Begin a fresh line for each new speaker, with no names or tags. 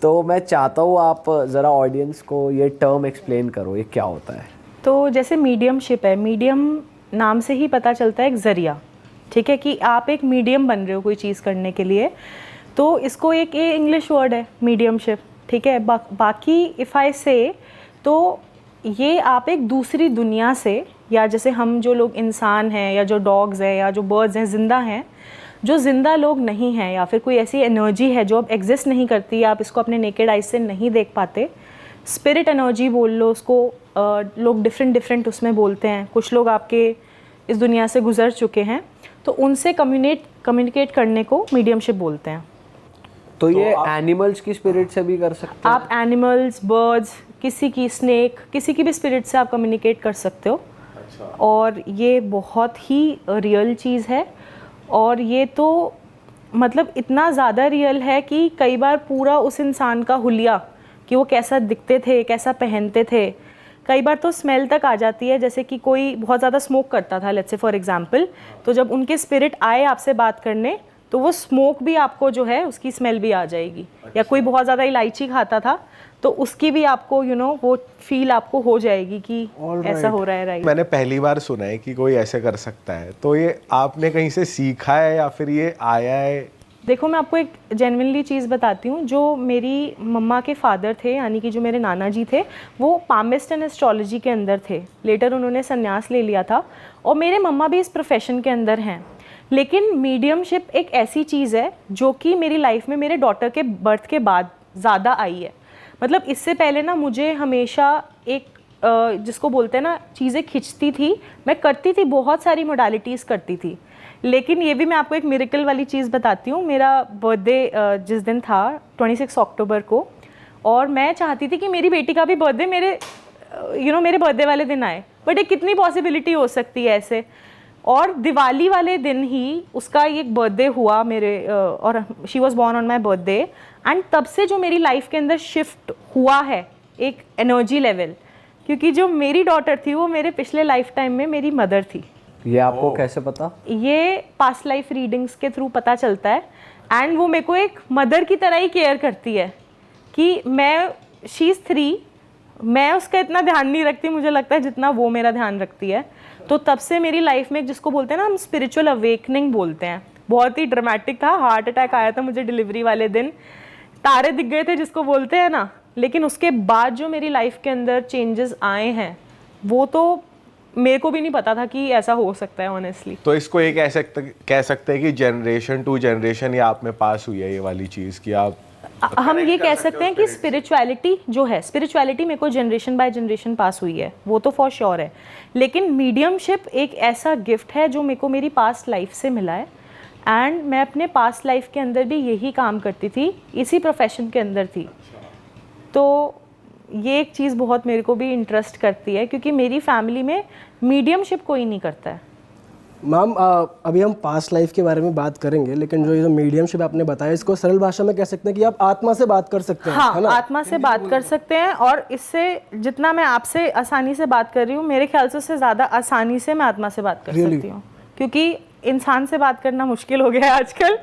तो मैं चाहता हूँ आप ज़रा ऑडियंस को ये टर्म एक्सप्लेन करो, ये क्या होता है।
तो जैसे मीडियमशिप है, मीडियम नाम से ही पता चलता है एक ज़रिया, ठीक है, कि आप एक मीडियम बन रहे हो कोई चीज़ करने के लिए। तो इसको एक ये इंग्लिश वर्ड है मीडियमशिप, ठीक है। बाकी इफ़ आई से तो ये आप एक दूसरी दुनिया से, या जैसे हम जो लोग इंसान हैं या जो डॉग्स हैं या जो बर्ड्स हैं ज़िंदा हैं, जो ज़िंदा लोग नहीं हैं, या फिर कोई ऐसी एनर्जी है जो अब एग्जिस्ट नहीं करती, आप इसको अपने नेकेड आइज से नहीं देख पाते, स्पिरिट एनर्जी बोल लो उसको, लोग डिफरेंट उसमें बोलते हैं। कुछ लोग आपके इस दुनिया से गुजर चुके हैं, तो उनसे कम्युनिकेट करने को मीडियमशिप बोलते हैं।
तो ये एनिमल्स की स्पिरिट से भी कर सकते हैं?
आप एनिमल्स, बर्ड्स, किसी की स्नेक, किसी की भी स्पिरिट से आप कम्युनिकेट कर सकते हो।
अच्छा।
और ये बहुत ही रियल चीज़ है, और ये तो मतलब इतना ज़्यादा रियल है कि कई बार पूरा उस इंसान का हुलिया, कि वो कैसा दिखते थे, कैसा पहनते थे, कई बार तो स्मेल तक आ जाती है। जैसे कि कोई बहुत ज़्यादा स्मोक करता था, लेट्स से फॉर एग्जांपल, तो जब उनके स्पिरिट आए आपसे बात करने, तो वो स्मोक भी आपको जो है उसकी स्मेल भी आ जाएगी। या कोई बहुत ज़्यादा इलायची खाता था, तो उसकी भी आपको वो फील आपको हो जाएगी कि ऐसा हो रहा है। राइट,
मैंने पहली बार सुना है कि कोई ऐसे कर सकता है। तो ये आपने कहीं से सीखा है या फिर ये आया है?
देखो, मैं आपको एक जेन्युइनली चीज़ बताती हूँ। जो मेरी मम्मा के फादर थे, यानी कि जो मेरे नाना जी थे, वो पामिस्ट एंड एस्ट्रोलॉजी के अंदर थे। लेटर उन्होंने संन्यास ले लिया था, और मेरे मम्मा भी इस प्रोफेशन के अंदर हैं। लेकिन मीडियमशिप एक ऐसी चीज़ है जो कि मेरी लाइफ में मेरे डॉटर के बर्थ के बाद ज़्यादा आई है। मतलब इससे पहले ना मुझे हमेशा एक जिसको बोलते हैं ना, चीज़ें खिंचती थी, मैं करती थी, बहुत सारी मोडालिटीज़ करती थी। लेकिन ये भी मैं आपको एक मिरेकल वाली चीज़ बताती हूँ। मेरा बर्थडे जिस दिन था 26 अक्टूबर को, और मैं चाहती थी कि मेरी बेटी का भी बर्थडे मेरे मेरे बर्थडे वाले दिन आए, बट एक कितनी पॉसिबिलिटी हो सकती है ऐसे। और दिवाली वाले दिन ही उसका एक बर्थडे हुआ मेरे, और she was born on my birthday. And तब से जो मेरी लाइफ के अंदर शिफ्ट हुआ है एक एनर्जी लेवल, क्योंकि जो मेरी डॉटर थी वो मेरे पिछले लाइफ टाइम में मेरी मदर थी।
ये आपको कैसे पता?
ये पास्ट लाइफ रीडिंग्स के थ्रू पता चलता है। एंड वो मेरे को एक मदर की तरह ही केयर करती है कि शी इज़ 3, मैं उसका इतना ध्यान नहीं रखती, मुझे लगता है, जितना वो मेरा ध्यान रखती है। तो तब से मेरी लाइफ में, जिसको बोलते हैं ना हम स्पिरिचुअल अवेकनिंग बोलते हैं, बहुत ही ड्रामेटिक था। हार्ट अटैक आया था मुझे डिलीवरी वाले दिन, तारे दिख गए थे जिसको बोलते हैं ना। लेकिन उसके बाद जो मेरी लाइफ के अंदर चेंजेस आए हैं, वो तो मेरे को भी नहीं पता था कि ऐसा हो सकता है ऑनेस्टली।
तो इसको एक कह सकते हैं कि जनरेशन टू जनरेशन ये आप में पास हुई है, ये वाली चीज़ कि आप
हम ये कह सकते हैं कि स्पिरिचुअलिटी जो है, स्पिरिचुअलिटी मेरे को जनरेशन बाय जनरेशन पास हुई है, वो तो फॉर श्योर है। लेकिन मीडियमशिप एक ऐसा गिफ्ट है जो मेरे को मेरी पास्ट लाइफ से मिला है। एंड मैं अपने पास्ट लाइफ के अंदर भी यही काम करती थी, इसी प्रोफेशन के अंदर थी। तो ये एक चीज़ बहुत मेरे को भी इंटरेस्ट करती है, क्योंकि मेरी फैमिली में मीडियमशिप कोई नहीं करता है।
मैम, अभी हम पास्ट लाइफ के बारे में बात करेंगे, लेकिन जो ये मीडियमशिप आपने बताया, इसको सरल भाषा में कह सकते हैं कि आप आत्मा से बात कर सकते हैं।
हाँ,
है ना?
आत्मा से बात कर सकते हैं। और इससे जितना मैं आपसे आसानी से बात कर रही हूँ, मेरे ख्याल से उससे ज़्यादा आसानी से मैं आत्मा से बात कर सकती हूँ, क्योंकि इंसान से बात करना मुश्किल हो गया है आजकल।